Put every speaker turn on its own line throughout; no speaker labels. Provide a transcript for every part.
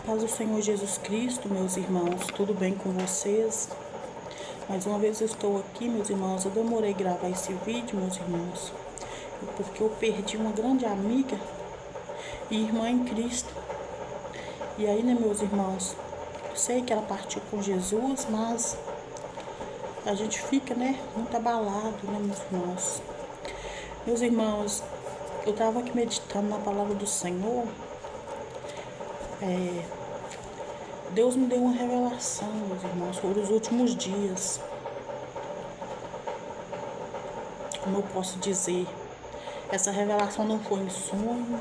Paz do Senhor Jesus Cristo, meus irmãos, tudo bem com vocês? Mais uma vez eu estou aqui, meus irmãos. Eu demorei a gravar esse vídeo, meus irmãos, porque eu perdi uma grande amiga e irmã em Cristo. E aí, né, meus irmãos, eu sei que ela partiu com Jesus, mas a gente fica, né, muito abalado, né, meus irmãos. Meus irmãos, eu estava aqui meditando na palavra do Senhor. Deus me deu uma revelação, meus irmãos, sobre os últimos dias. Como eu posso dizer, essa revelação não foi em sonho,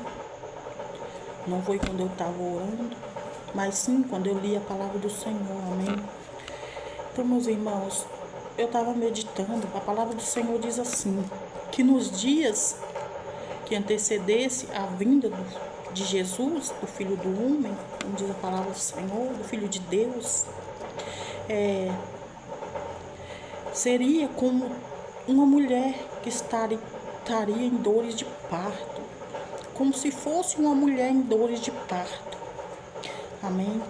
não foi quando eu estava orando, mas sim quando eu li a palavra do Senhor, amém? Então, meus irmãos, eu estava meditando, a palavra do Senhor diz assim, que nos dias que antecedesse a vinda de Jesus, do Filho do Homem, como diz a palavra do Senhor, do Filho de Deus, seria como uma mulher que estaria em dores de parto, como se fosse uma mulher em dores de parto, amém?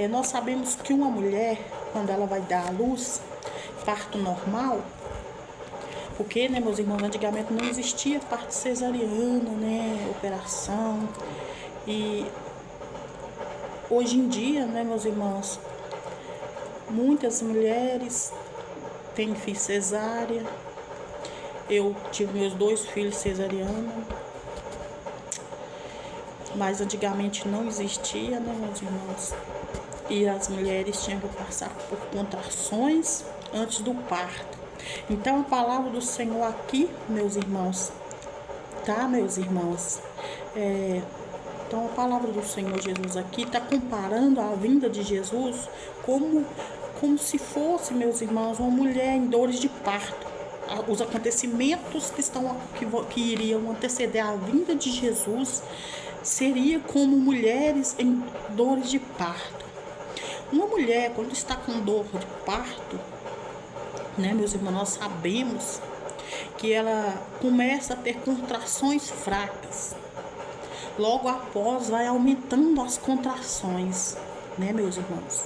Nós sabemos que uma mulher, quando ela vai dar à luz, parto normal, porque, né, meus irmãos, antigamente não existia parto cesariana, né, operação. E hoje em dia, né, meus irmãos, muitas mulheres têm filho cesárea. Eu tive meus 2 filhos cesarianos, mas antigamente não existia, né, meus irmãos? E as mulheres tinham que passar por contrações antes do parto. Então, a palavra do Senhor aqui, meus irmãos, tá, meus irmãos? Então, a palavra do Senhor Jesus aqui está comparando a vinda de Jesus como se fosse, meus irmãos, uma mulher em dores de parto. Os acontecimentos que iriam anteceder a vinda de Jesus seria como mulheres em dores de parto. Uma mulher, quando está com dor de parto, né, meus irmãos, nós sabemos que ela começa a ter contrações fracas. Logo após, vai aumentando as contrações, né, meus irmãos?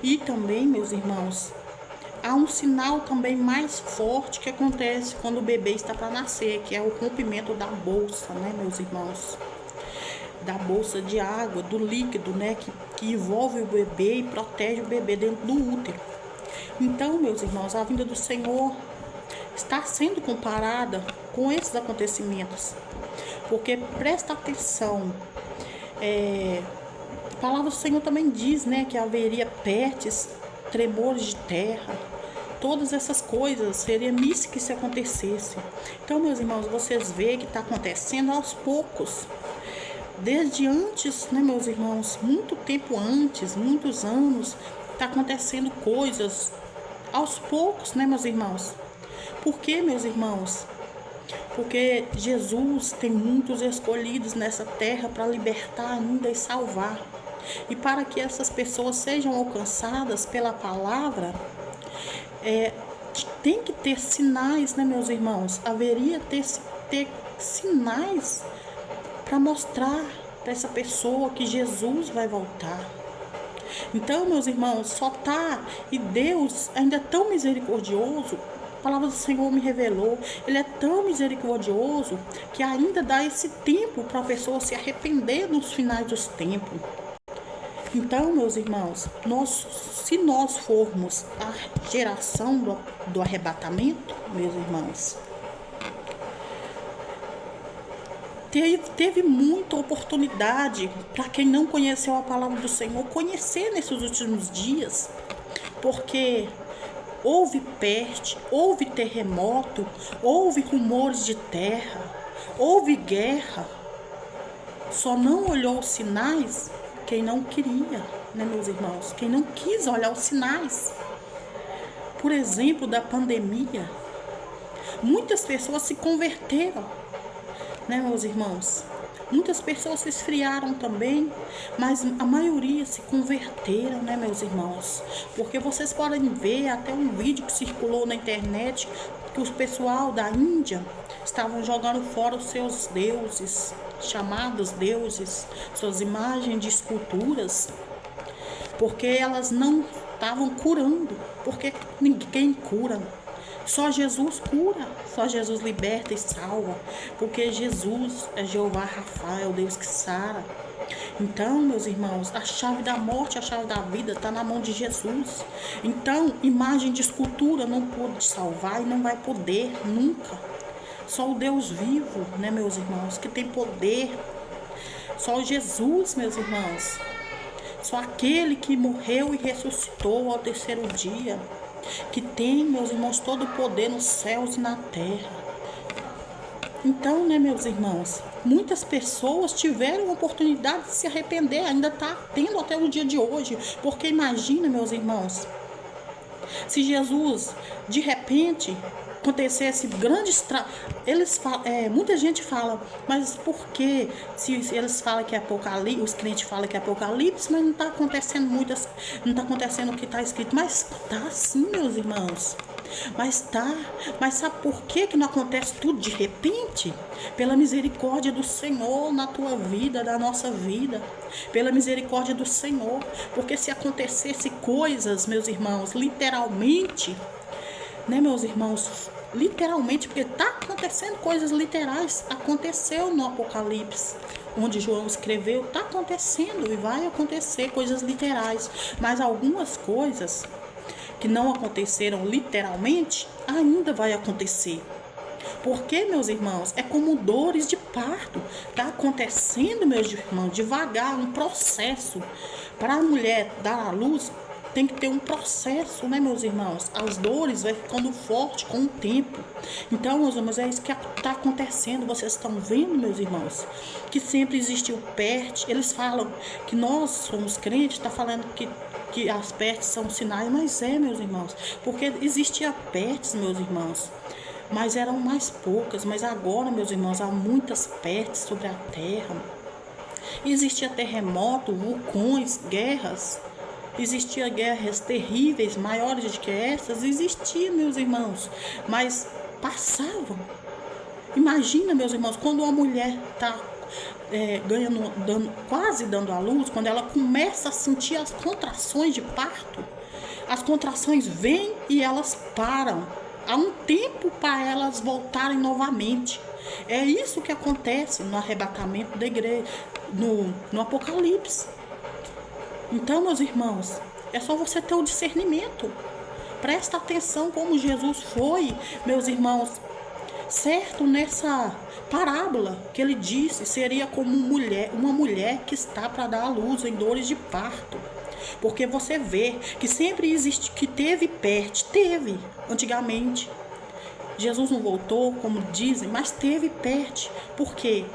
E também, meus irmãos, há um sinal também mais forte que acontece quando o bebê está para nascer, que é o rompimento da bolsa, né, meus irmãos? Da bolsa de água, do líquido, né, que envolve o bebê e protege o bebê dentro do útero. Então, meus irmãos, a vinda do Senhor está sendo comparada com esses acontecimentos. Porque presta atenção, a palavra do Senhor também diz, né, que haveria pestes, tremores de terra, todas essas coisas, seria isso que se acontecesse. Então, meus irmãos, vocês veem que está acontecendo aos poucos. Desde antes, né, meus irmãos, muito tempo antes, muitos anos, está acontecendo coisas aos poucos, né, meus irmãos? Por quê, meus irmãos? Porque Jesus tem muitos escolhidos nessa terra para libertar ainda e salvar. E para que essas pessoas sejam alcançadas pela palavra, tem que ter sinais, né, meus irmãos? Haveria ter sinais para mostrar para essa pessoa que Jesus vai voltar. Então, meus irmãos, e Deus ainda é tão misericordioso. A palavra do Senhor me revelou, Ele é tão misericordioso que ainda dá esse tempo para a pessoa se arrepender nos finais dos tempos. Então, meus irmãos, se nós formos a geração do arrebatamento, meus irmãos, teve muita oportunidade para quem não conheceu a palavra do Senhor conhecer nesses últimos dias, porque houve peste, houve terremoto, houve rumores de terra, houve guerra. Só não olhou os sinais quem não queria, né, meus irmãos? Quem não quis olhar os sinais. Por exemplo, da pandemia, muitas pessoas se converteram, né, meus irmãos? Muitas pessoas se esfriaram também, mas a maioria se converteram, né, meus irmãos? Porque vocês podem ver até um vídeo que circulou na internet que o pessoal da Índia estavam jogando fora os seus deuses, chamados deuses, suas imagens de esculturas, porque elas não estavam curando, porque ninguém cura. Só Jesus cura, só Jesus liberta e salva, porque Jesus é Jeová Rafa, é o Deus que sara. Então, meus irmãos, a chave da morte, a chave da vida está na mão de Jesus. Então, imagem de escultura não pode salvar e não vai poder nunca. Só o Deus vivo, né, meus irmãos, que tem poder. Só Jesus, meus irmãos. Só aquele que morreu e ressuscitou ao terceiro dia, que tem, meus irmãos, todo o poder nos céus e na terra. Então, né, meus irmãos, muitas pessoas tiveram a oportunidade de se arrepender, ainda está tendo até o dia de hoje, porque imagina, meus irmãos, se Jesus, de repente, acontecesse grandes muita gente fala, mas por que se eles falam que é Apocalipse, os crentes falam que é Apocalipse, mas não está acontecendo não está acontecendo o que está escrito, mas está sim, meus irmãos. Mas sabe por que não acontece tudo de repente? Pela misericórdia do Senhor na tua vida, na nossa vida, pela misericórdia do Senhor, porque se acontecesse coisas, meus irmãos, literalmente, né, meus irmãos, literalmente, porque está acontecendo coisas literais, aconteceu no Apocalipse, onde João escreveu, está acontecendo e vai acontecer coisas literais, mas algumas coisas que não aconteceram literalmente, ainda vai acontecer. Porque, meus irmãos, é como dores de parto. Está acontecendo, meus irmãos, devagar, um processo. Para a mulher dar à luz, tem que ter um processo, né, meus irmãos? As dores vai ficando forte com o tempo. Então, meus irmãos, é isso que está acontecendo. Vocês estão vendo, meus irmãos, que sempre existiu peste. Eles falam que nós somos crentes, está falando que as pestes são sinais, mas meus irmãos, porque existia pestes, meus irmãos, mas eram mais poucas, mas agora, meus irmãos, há muitas pestes sobre a terra. Existia terremoto, vulcões, guerras, existia guerras terríveis, maiores do que essas, existia, meus irmãos, mas passavam. Imagina, meus irmãos, quando uma mulher está quase dando à luz, quando ela começa a sentir as contrações de parto, as contrações vêm e elas param. Há um tempo para elas voltarem novamente. É isso que acontece no arrebatamento da igreja, no Apocalipse. Então, meus irmãos, é só você ter o discernimento. Presta atenção como Jesus foi, meus irmãos, certo nessa parábola que ele disse, seria como uma mulher que está para dar à luz em dores de parto. Porque você vê que sempre existe, que teve peste, teve antigamente. Jesus não voltou, como dizem, mas teve peste. Por quê?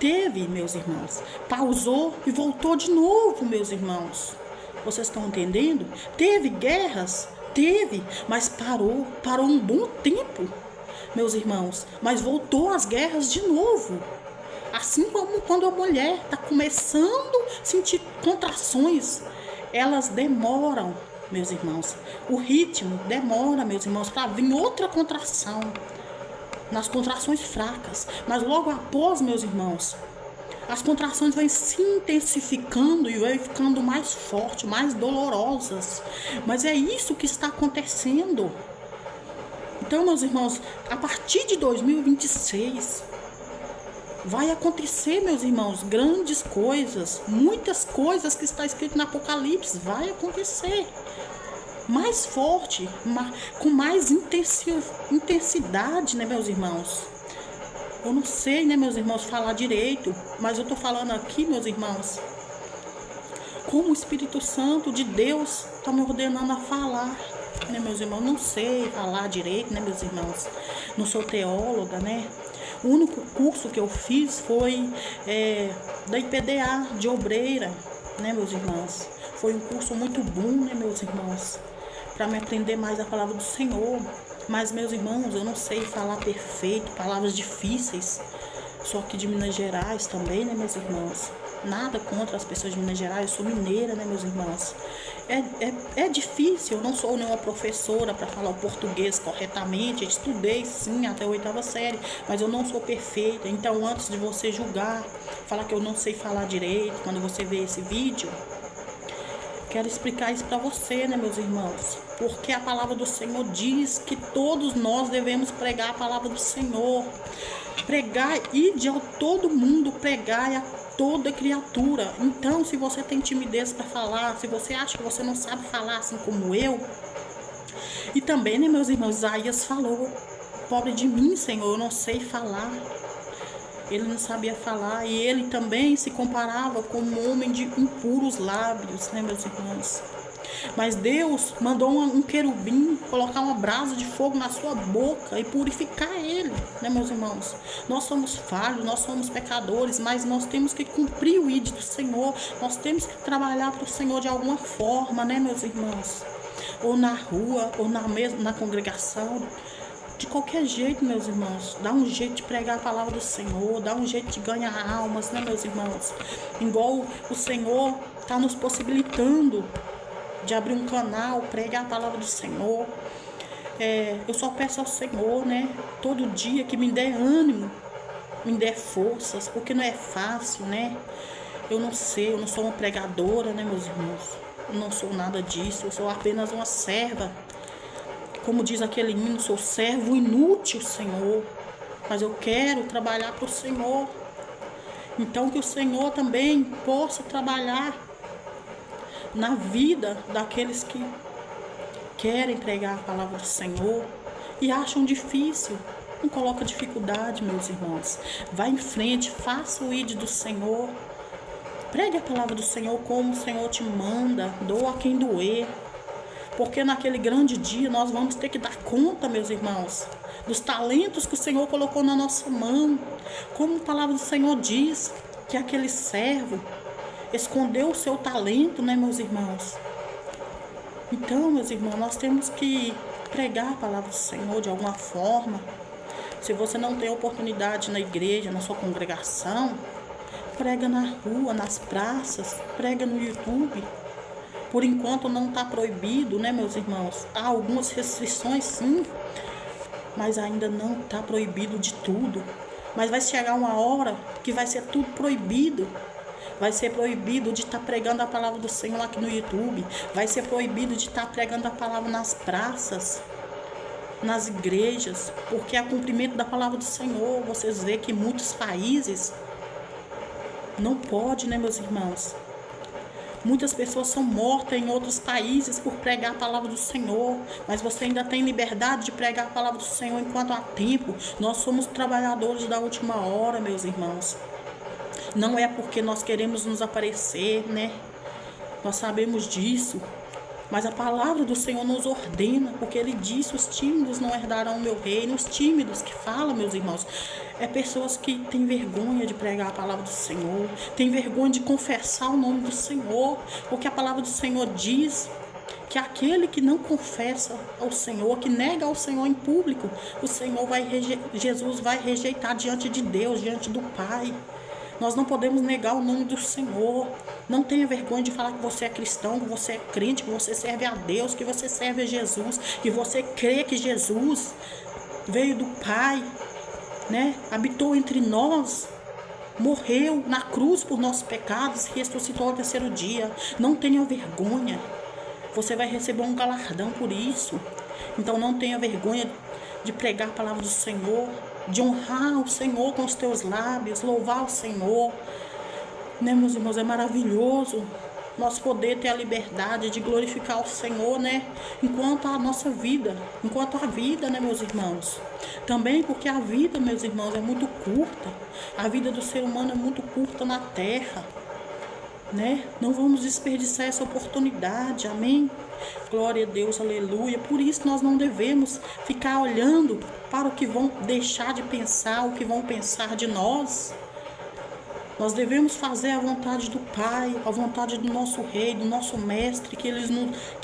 Teve, meus irmãos, pausou e voltou de novo, meus irmãos. Vocês estão entendendo? Teve guerras, teve, mas parou um bom tempo, meus irmãos, mas voltou às guerras de novo. Assim como quando a mulher está começando a sentir contrações, elas demoram, meus irmãos. O ritmo demora, meus irmãos, para vir outra contração. Nas contrações fracas. Mas logo após, meus irmãos, as contrações vão se intensificando e vão ficando mais fortes, mais dolorosas. Mas é isso que está acontecendo. Então, meus irmãos, a partir de 2026... vai acontecer, meus irmãos, grandes coisas, muitas coisas que está escrito no Apocalipse, vai acontecer. Mais forte, com mais intensidade, né, meus irmãos? Eu não sei, né, meus irmãos, falar direito, mas eu tô falando aqui, meus irmãos, como o Espírito Santo de Deus está me ordenando a falar, né, meus irmãos? Não sei falar direito, né, meus irmãos? Não sou teóloga, né? O único curso que eu fiz foi da IPDA, de obreira, né, meus irmãos? Foi um curso muito bom, né, meus irmãos? Para me aprender mais a palavra do Senhor. Mas, meus irmãos, eu não sei falar perfeito, palavras difíceis. Sou aqui de Minas Gerais também, né, meus irmãos? Nada contra as pessoas de Minas Gerais, eu sou mineira, né, meus irmãos? É difícil, eu não sou nenhuma professora para falar o português corretamente. Eu estudei sim até a 8ª série, mas eu não sou perfeita. Então, antes de você julgar, falar que eu não sei falar direito, quando você vê esse vídeo, quero explicar isso para você, né, meus irmãos? Porque a palavra do Senhor diz que todos nós devemos pregar a palavra do Senhor. Pregar, ide a todo mundo, pregar a toda criatura. Então, se você tem timidez para falar, se você acha que você não sabe falar assim como eu, e também, né, meus irmãos, Isaías falou: pobre de mim, Senhor, eu não sei falar. Ele não sabia falar, e ele também se comparava com um homem de impuros lábios, né, meus irmãos? Mas Deus mandou um querubim colocar uma brasa de fogo na sua boca e purificar ele, né, meus irmãos? Nós somos falhos, nós somos pecadores, mas nós temos que cumprir o ID do Senhor. Nós temos que trabalhar para o Senhor de alguma forma, né, meus irmãos? Ou na rua, ou na congregação. De qualquer jeito, meus irmãos, dá um jeito de pregar a palavra do Senhor, dá um jeito de ganhar almas, né, meus irmãos? Igual o Senhor está nos possibilitando de abrir um canal, pregar a palavra do Senhor. Eu só peço ao Senhor, né, todo dia, que me dê ânimo, me dê forças, porque não é fácil, né? Eu não sei, eu não sou uma pregadora, né, meus irmãos? Eu não sou nada disso, eu sou apenas uma serva. Como diz aquele hino, sou servo inútil, Senhor, mas eu quero trabalhar para o Senhor. Então, que o Senhor também possa trabalhar na vida daqueles que querem pregar a palavra do Senhor e acham difícil. Não coloca dificuldade, meus irmãos. Vá em frente, faça o ID do Senhor. Pregue a palavra do Senhor como o Senhor te manda. Doa a quem doer. Porque naquele grande dia nós vamos ter que dar conta, meus irmãos, dos talentos que o Senhor colocou na nossa mão. Como a palavra do Senhor diz, que aquele servo escondeu o seu talento, né, meus irmãos? Então, meus irmãos, nós temos que pregar a palavra do Senhor de alguma forma. Se você não tem oportunidade na igreja, na sua congregação, prega na rua, nas praças, prega no YouTube. Por enquanto não está proibido, né, meus irmãos? Há algumas restrições, sim, mas ainda não está proibido de tudo. Mas vai chegar uma hora que vai ser tudo proibido. Vai ser proibido de estar pregando a palavra do Senhor aqui no YouTube. Vai ser proibido de estar pregando a palavra nas praças, nas igrejas, porque é cumprimento da palavra do Senhor. Vocês veem que em muitos países não pode, né, meus irmãos? Muitas pessoas são mortas em outros países por pregar a palavra do Senhor, mas você ainda tem liberdade de pregar a palavra do Senhor enquanto há tempo. Nós somos trabalhadores da última hora, meus irmãos. Não é porque nós queremos nos aparecer, né? Nós sabemos disso, mas a palavra do Senhor nos ordena, porque Ele disse: os tímidos não herdarão o meu reino. Os tímidos que falam, meus irmãos, é pessoas que têm vergonha de pregar a palavra do Senhor, têm vergonha de confessar o nome do Senhor, porque a palavra do Senhor diz que aquele que não confessa ao Senhor, que nega ao Senhor em público, o Senhor Jesus vai rejeitar diante de Deus, diante do Pai. Nós não podemos negar o nome do Senhor. Não tenha vergonha de falar que você é cristão, que você é crente, que você serve a Deus, que você serve a Jesus, que você crê que Jesus veio do Pai, né? Habitou entre nós, morreu na cruz por nossos pecados, ressuscitou ao 3º dia. Não tenha vergonha. Você vai receber um galardão por isso. Então não tenha vergonha de pregar a palavra do Senhor, de honrar o Senhor com os teus lábios, louvar o Senhor, né, meus irmãos? É maravilhoso nós poder ter a liberdade de glorificar o Senhor, né, enquanto a nossa vida, enquanto a vida, né, meus irmãos? Também porque a vida, meus irmãos, é muito curta. A vida do ser humano é muito curta na terra, né? Não vamos desperdiçar essa oportunidade, amém? Glória a Deus, aleluia. Por isso nós não devemos ficar olhando para o que vão deixar de pensar, o que vão pensar de nós. Nós devemos fazer a vontade do Pai, a vontade do nosso Rei, do nosso Mestre, que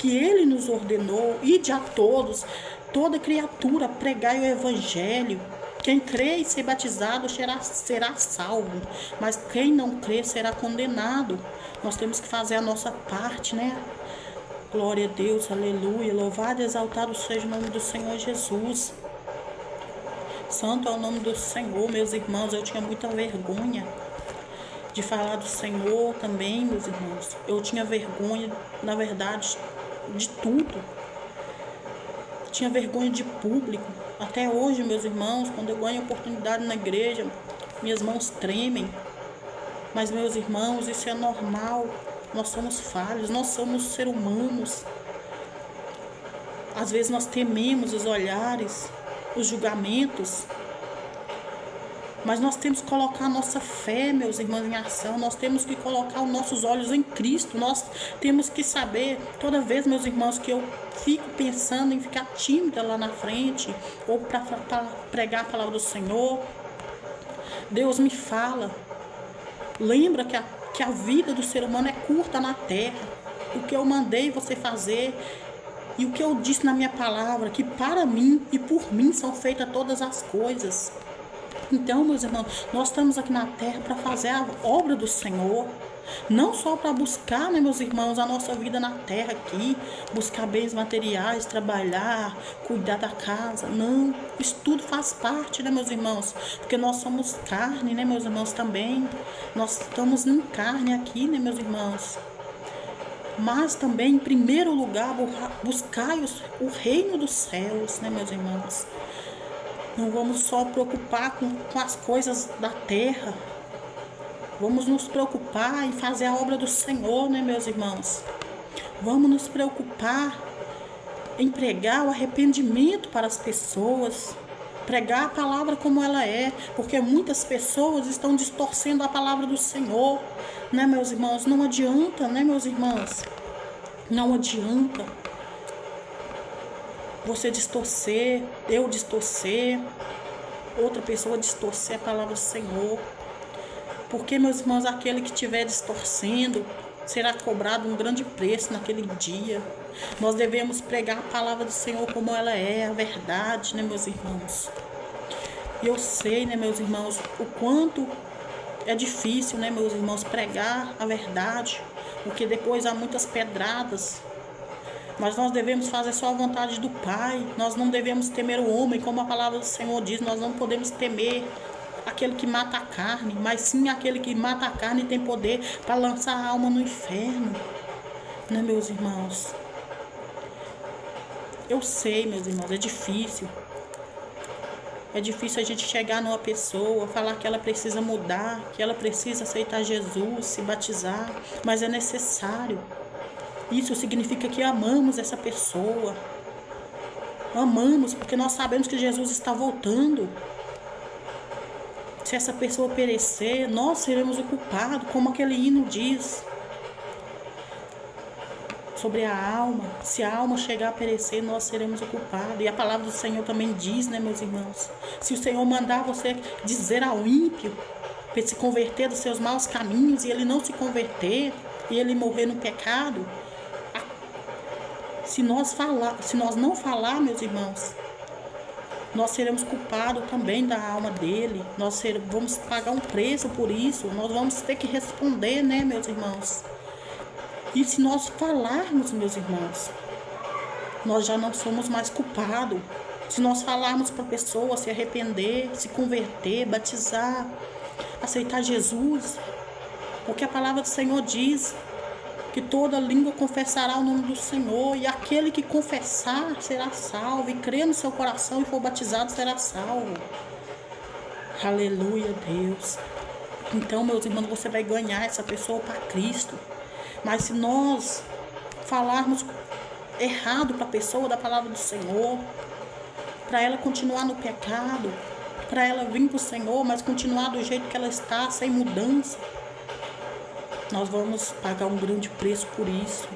Ele nos ordenou. Ide a todos, toda criatura, pregai o Evangelho, que Quem crê e ser batizado será salvo, mas quem não crê será condenado. Nós temos que fazer a nossa parte, né? Glória a Deus, aleluia. Louvado e exaltado seja o nome do Senhor Jesus. Santo é o nome do Senhor, meus irmãos. Eu tinha muita vergonha de falar do Senhor também, meus irmãos. Eu tinha vergonha, na verdade, de tudo. Tinha vergonha de público. Até hoje, meus irmãos, quando eu ganho oportunidade na igreja, minhas mãos tremem. Mas, meus irmãos, isso é normal. Nós somos falhos, nós somos seres humanos. Às vezes nós tememos os olhares, os julgamentos. Mas nós temos que colocar a nossa fé, meus irmãos, em ação. Nós temos que colocar os nossos olhos em Cristo. Nós temos que saber, toda vez, meus irmãos, que eu fico pensando em ficar tímida lá na frente, ou para pregar a palavra do Senhor, Deus me fala. Lembra que a vida do ser humano é curta na terra. O que eu mandei você fazer e o que eu disse na minha palavra, que para mim e por mim são feitas todas as coisas. Então, meus irmãos, nós estamos aqui na terra para fazer a obra do Senhor. Não só para buscar, né, meus irmãos, a nossa vida na terra aqui, buscar bens materiais, trabalhar, cuidar da casa. Não, isso tudo faz parte, né, meus irmãos? Porque nós somos carne, né, meus irmãos, também. Nós estamos em carne aqui, né, meus irmãos? Mas também, em primeiro lugar, buscar o reino dos céus, né, meus irmãos? Não vamos só preocupar com as coisas da terra. Vamos nos preocupar em fazer a obra do Senhor, né, meus irmãos? Vamos nos preocupar em pregar o arrependimento para as pessoas. Pregar a palavra como ela é. Porque muitas pessoas estão distorcendo a palavra do Senhor. Né, meus irmãos? Não adianta, né, meus irmãos? Não adianta você distorcer, eu distorcer, outra pessoa distorcer a palavra do Senhor. Porque, meus irmãos, aquele que estiver distorcendo será cobrado um grande preço naquele dia. Nós devemos pregar a palavra do Senhor como ela é, a verdade, né, meus irmãos? E eu sei, né, meus irmãos, o quanto é difícil, né, meus irmãos, pregar a verdade, porque depois há muitas pedradas. Mas nós devemos fazer só a vontade do Pai. Nós não devemos temer o homem, como a palavra do Senhor diz. Nós não podemos temer aquele que mata a carne, mas sim aquele que mata a carne tem poder para lançar a alma no inferno, né, meus irmãos? Eu sei, meus irmãos, é difícil. É difícil a gente chegar numa pessoa, falar que ela precisa mudar, que ela precisa aceitar Jesus, se batizar, mas é necessário. Isso significa que amamos essa pessoa. Amamos, porque nós sabemos que Jesus está voltando. Se essa pessoa perecer, nós seremos o culpado, como aquele hino diz. Sobre a alma. Se a alma chegar a perecer, nós seremos o culpado. E a palavra do Senhor também diz, né, meus irmãos? Se o Senhor mandar você dizer ao ímpio para se converter dos seus maus caminhos e ele não se converter e ele morrer no pecado, se nós não falar, meus irmãos, nós seremos culpados também da alma dele. Nós vamos pagar um preço por isso. Nós vamos ter que responder, né, meus irmãos? E se nós falarmos, meus irmãos, nós já não somos mais culpados. Se nós falarmos para a pessoa se arrepender, se converter, batizar, aceitar Jesus, porque a palavra do Senhor diz que toda língua confessará o nome do Senhor, e aquele que confessar será salvo, e crer no seu coração e for batizado será salvo. Aleluia, Deus. Então, meus irmãos, você vai ganhar essa pessoa para Cristo. Mas se nós falarmos errado para a pessoa da palavra do Senhor, para ela continuar no pecado, para ela vir para o Senhor, mas continuar do jeito que ela está, sem mudança, nós vamos pagar um grande preço por isso.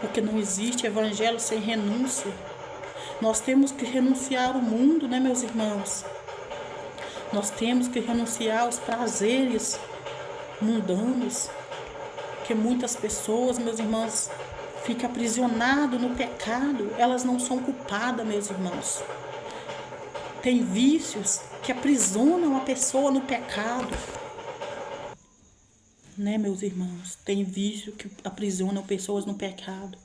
Porque não existe evangelho sem renúncia. Nós temos que renunciar ao mundo, né, meus irmãos? Nós temos que renunciar aos prazeres mundanos. Porque muitas pessoas, meus irmãos, ficam aprisionadas no pecado. Elas não são culpadas, meus irmãos. Tem vícios que aprisionam a pessoa no pecado. Né, meus irmãos? Tem vício que aprisionam pessoas no pecado.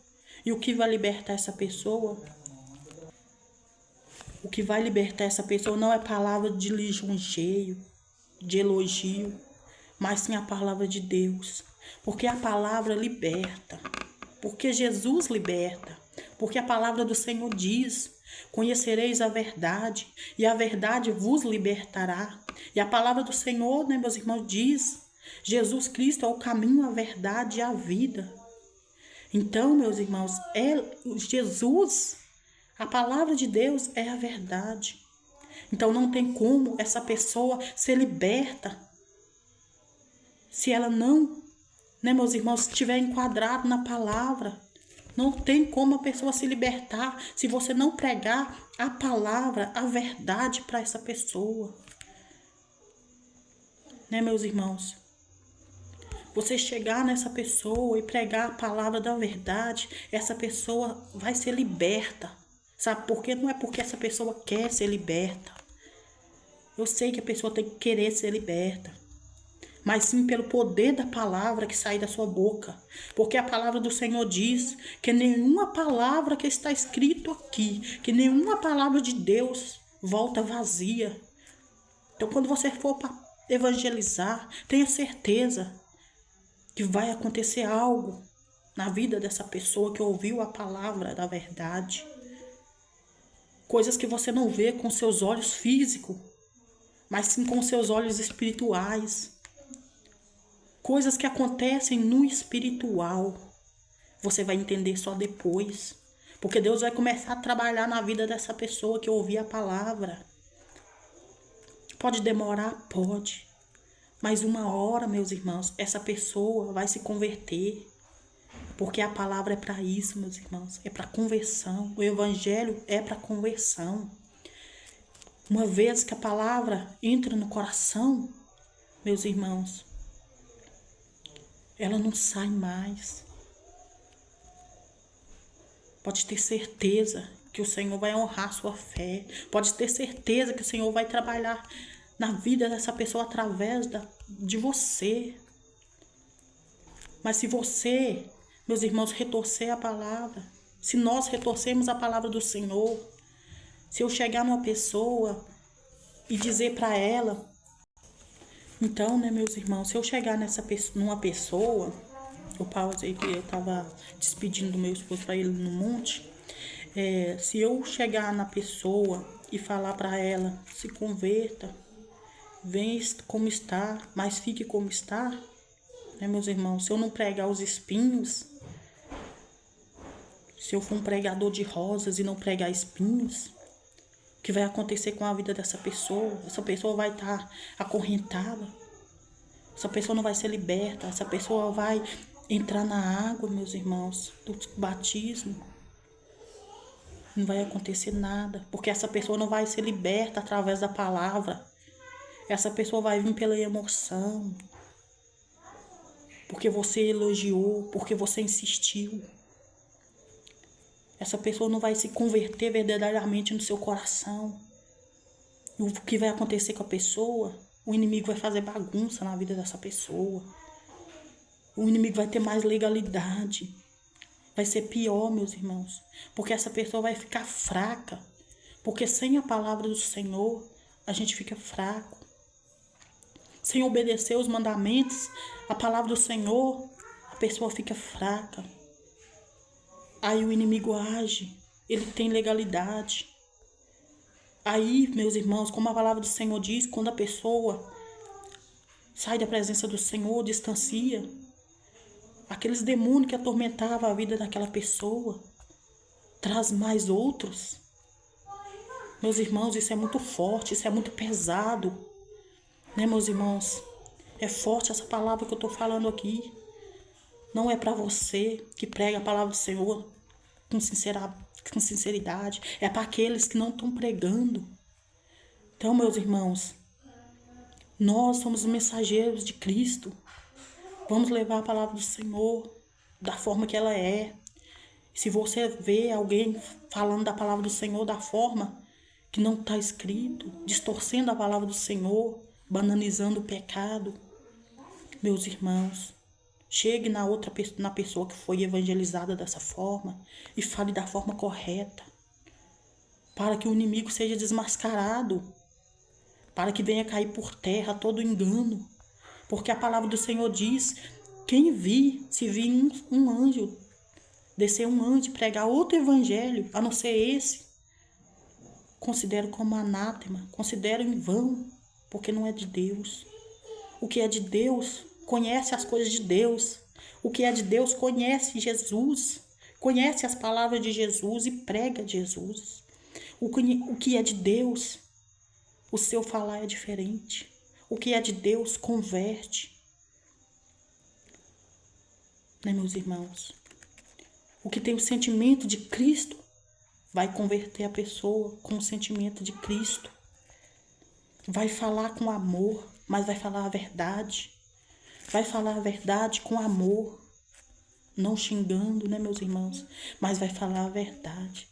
E o que vai libertar essa pessoa? O que vai libertar essa pessoa não é palavra de lisonjeio, de elogio, mas sim a palavra de Deus. Porque a palavra liberta. Porque Jesus liberta. Porque a palavra do Senhor diz: conhecereis a verdade, e a verdade vos libertará. E a palavra do Senhor, né, meus irmãos, diz: Jesus Cristo é o caminho, a verdade e a vida. Então, meus irmãos, Jesus, a palavra de Deus é a verdade. Então não tem como essa pessoa ser liberta se ela não, né, meus irmãos, estiver enquadrado na palavra. Não tem como a pessoa se libertar se você não pregar a palavra, a verdade para essa pessoa. Né, meus irmãos? Você chegar nessa pessoa e pregar a palavra da verdade, essa pessoa vai ser liberta. Sabe por quê? Não é porque essa pessoa quer ser liberta. Eu sei que a pessoa tem que querer ser liberta. Mas sim pelo poder da palavra que sai da sua boca. Porque a palavra do Senhor diz que nenhuma palavra que está escrito aqui, que nenhuma palavra de Deus volta vazia. Então quando você for para evangelizar, tenha certeza que vai acontecer algo na vida dessa pessoa que ouviu a palavra da verdade. Coisas que você não vê com seus olhos físicos, mas sim com seus olhos espirituais. Coisas que acontecem no espiritual. Você vai entender só depois. Porque Deus vai começar a trabalhar na vida dessa pessoa que ouviu a palavra. Pode demorar? Pode. Mas uma hora, meus irmãos, essa pessoa vai se converter. Porque a palavra é para isso, meus irmãos. É para conversão. O evangelho é para conversão. Uma vez que a palavra entra no coração, meus irmãos, ela não sai mais. Pode ter certeza que o Senhor vai honrar sua fé. Pode ter certeza que o Senhor vai trabalhar na vida dessa pessoa através de você. Mas se você, meus irmãos, retorcer a palavra, se nós retorcermos a palavra do Senhor, se eu chegar numa pessoa e dizer para ela, então, né, meus irmãos, se eu chegar numa pessoa, eu pausei que eu estava despedindo do meu esposo para ele no monte, se eu chegar na pessoa e falar para ela, se converta, vem como está, mas fique como está, né, meus irmãos? Se eu não pregar os espinhos, se eu for um pregador de rosas e não pregar espinhos, o que vai acontecer com a vida dessa pessoa? Essa pessoa vai estar acorrentada, essa pessoa não vai ser liberta, essa pessoa vai entrar na água, meus irmãos, do batismo. Não vai acontecer nada, porque essa pessoa não vai ser liberta através da palavra. Essa pessoa vai vir pela emoção, porque você elogiou, porque você insistiu. Essa pessoa não vai se converter verdadeiramente no seu coração. E o que vai acontecer com a pessoa? O inimigo vai fazer bagunça na vida dessa pessoa. O inimigo vai ter mais legalidade. Vai ser pior, meus irmãos, porque essa pessoa vai ficar fraca. Porque sem a palavra do Senhor, a gente fica fraco. Sem obedecer os mandamentos, a palavra do Senhor, a pessoa fica fraca. Aí o inimigo age, ele tem legalidade. Aí, meus irmãos, como a palavra do Senhor diz, quando a pessoa sai da presença do Senhor, distancia, aqueles demônios que atormentavam a vida daquela pessoa, traz mais outros. Meus irmãos, isso é muito forte, isso é muito pesado. Né, meus irmãos? É forte essa palavra que eu estou falando aqui. Não é para você que prega a palavra do Senhor com sinceridade. É para aqueles que não estão pregando. Então, meus irmãos, nós somos mensageiros de Cristo. Vamos levar a palavra do Senhor da forma que ela é. Se você vê alguém falando da palavra do Senhor da forma que não está escrito, distorcendo a palavra do Senhor, banalizando o pecado. Meus irmãos, chegue na pessoa que foi evangelizada dessa forma e fale da forma correta, para que o inimigo seja desmascarado, para que venha cair por terra todo engano, porque a palavra do Senhor diz: se vir um anjo, descer um anjo e pregar outro evangelho, a não ser esse, considero como anátema, considero em vão, porque não é de Deus. O que é de Deus conhece as coisas de Deus. O que é de Deus conhece Jesus, conhece as palavras de Jesus e prega Jesus. O que é de Deus, o seu falar é diferente. O que é de Deus converte. Né, meus irmãos? O que tem o sentimento de Cristo vai converter a pessoa com o sentimento de Cristo. Vai falar com amor, mas vai falar a verdade. Vai falar a verdade com amor. Não xingando, né, meus irmãos? Mas vai falar a verdade.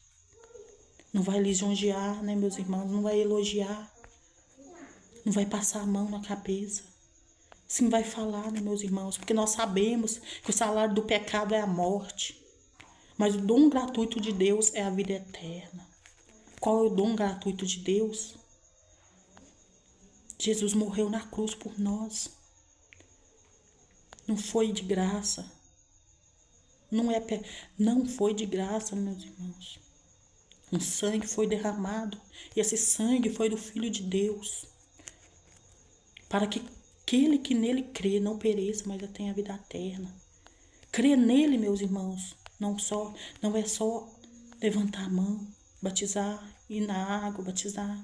Não vai lisonjear, né, meus irmãos? Não vai elogiar. Não vai passar a mão na cabeça. Sim, vai falar, né, meus irmãos? Porque nós sabemos que o salário do pecado é a morte. Mas o dom gratuito de Deus é a vida eterna. Qual é o dom gratuito de Deus? Jesus morreu na cruz por nós. Não foi de graça. Não foi de graça, meus irmãos. Um sangue foi derramado. E esse sangue foi do Filho de Deus. Para que aquele que nele crê não pereça, mas tenha a vida eterna. Crer nele, meus irmãos, não é só levantar a mão, batizar, ir na água, batizar.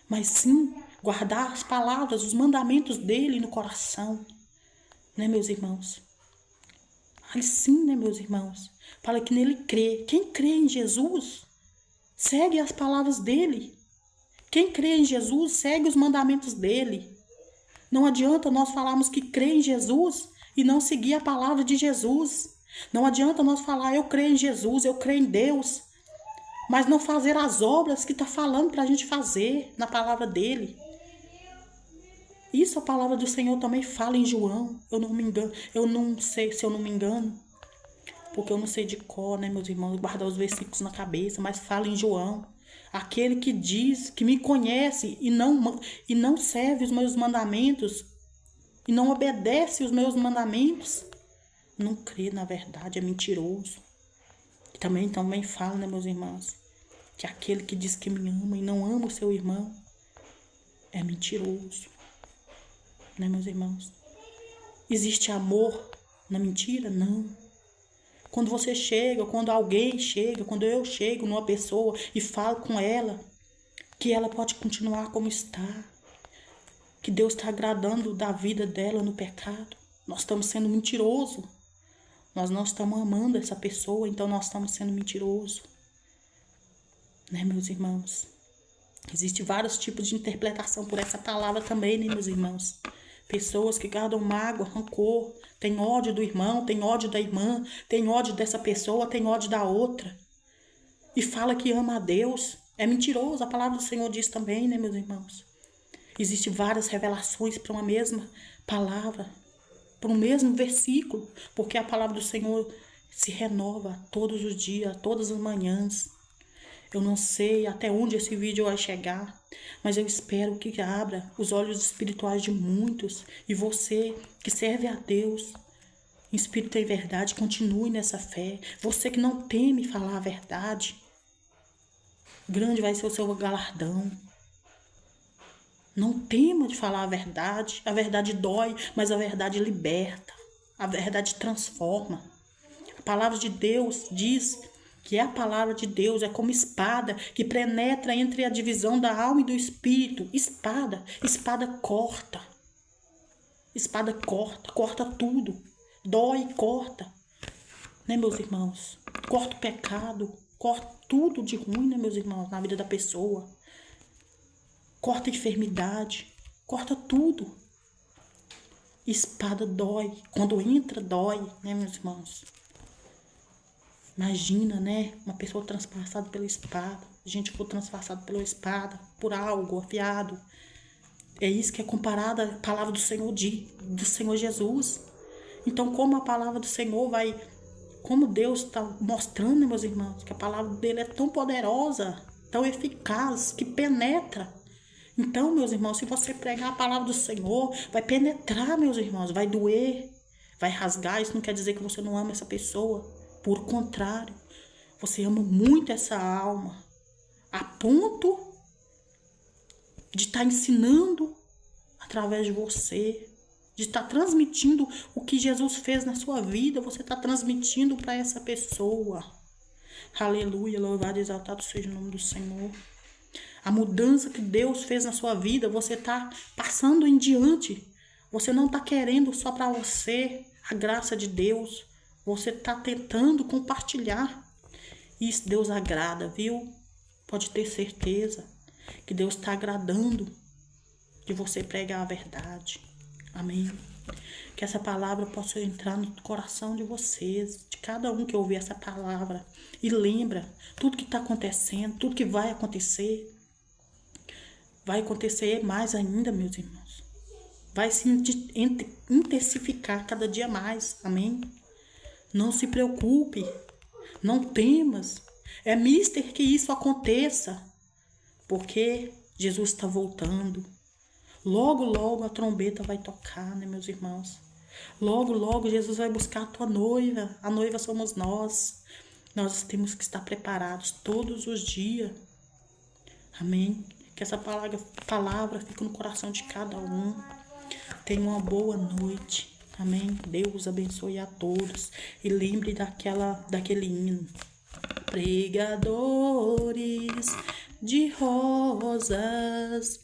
Mas sim guardar as palavras, os mandamentos dele no coração. Né, meus irmãos? Aí sim, né, meus irmãos? Para que nele crê. Quem crê em Jesus, segue as palavras dele. Quem crê em Jesus, segue os mandamentos dele. Não adianta nós falarmos que crê em Jesus e não seguir a palavra de Jesus. Não adianta nós falar, eu creio em Jesus, eu creio em Deus, mas não fazer as obras que está falando para a gente fazer na palavra dele. Isso a palavra do Senhor também fala em João. Eu não me engano, eu não sei se eu não me engano, porque eu não sei de cor, né, meus irmãos, guardar os versículos na cabeça, mas fala em João. Aquele que diz, que me conhece e não serve os meus mandamentos, e não obedece os meus mandamentos, não crê na verdade, é mentiroso. E também fala, né, meus irmãos, que aquele que diz que me ama e não ama o seu irmão é mentiroso. Né, meus irmãos? Existe amor na mentira? Não. Quando você chega, quando alguém chega, quando eu chego numa pessoa e falo com ela que ela pode continuar como está, que Deus está agradando da vida dela no pecado, nós estamos sendo mentirosos. Nós não estamos amando essa pessoa, então nós estamos sendo mentirosos. Né, meus irmãos? Existem vários tipos de interpretação por essa palavra também, né, meus irmãos? Pessoas que guardam mágoa, rancor, tem ódio do irmão, tem ódio da irmã, tem ódio dessa pessoa, tem ódio da outra. E fala que ama a Deus. É mentiroso, a palavra do Senhor diz também, né, meus irmãos? Existem várias revelações para uma mesma palavra, para um mesmo versículo, porque a palavra do Senhor se renova todos os dias, todas as manhãs. Eu não sei até onde esse vídeo vai chegar, mas eu espero que abra os olhos espirituais de muitos. E você que serve a Deus em espírito e verdade, continue nessa fé. Você que não teme falar a verdade, grande vai ser o seu galardão. Não tema de falar a verdade. A verdade dói, mas a verdade liberta. A verdade transforma. A palavra de Deus diz que a palavra de Deus é como espada que penetra entre a divisão da alma e do espírito. Espada corta. Espada corta tudo. Dói e corta. Né, meus irmãos? Corta o pecado, corta tudo de ruim, né, meus irmãos, na vida da pessoa. Corta a enfermidade, corta tudo. Espada dói. Quando entra, dói, né, meus irmãos? Imagina, né? Uma pessoa transpassada pela espada. a gente for transpassado pela espada, por algo afiado. É isso que é comparada à palavra do Senhor Jesus. Então, como a palavra do Senhor como Deus está mostrando, meus irmãos, que a palavra dele é tão poderosa, tão eficaz, que penetra. Então, meus irmãos, se você pregar a palavra do Senhor, vai penetrar, meus irmãos, vai doer, vai rasgar. Isso não quer dizer que você não ama essa pessoa. Por contrário, você ama muito essa alma, a ponto de estar ensinando através de você, de estar transmitindo o que Jesus fez na sua vida, você está transmitindo para essa pessoa. Aleluia, louvado e exaltado seja o nome do Senhor. A mudança que Deus fez na sua vida, você está passando em diante. Você não está querendo só para você a graça de Deus. Você está tentando compartilhar. Isso Deus agrada, viu? Pode ter certeza que Deus está agradando de você pregar a verdade. Amém? Que essa palavra possa entrar no coração de vocês, de cada um que ouvir essa palavra. E lembra tudo que está acontecendo, tudo que vai acontecer. Vai acontecer mais ainda, meus irmãos. Vai se intensificar cada dia mais. Amém? Não se preocupe. Não temas. É mister que isso aconteça. Porque Jesus está voltando. Logo, logo a trombeta vai tocar, né, meus irmãos? Logo, logo Jesus vai buscar a tua noiva. A noiva somos nós. Nós temos que estar preparados todos os dias. Amém? Que essa palavra fique no coração de cada um. Tenha uma boa noite. Amém? Deus abençoe a todos. E lembre daquele hino. Pregadores de rosas,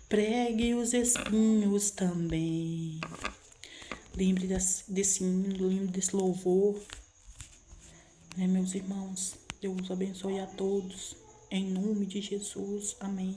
pregue os espinhos também. Lembre desse hino, lembre desse louvor. Né, meus irmãos? Deus abençoe a todos. Em nome de Jesus. Amém.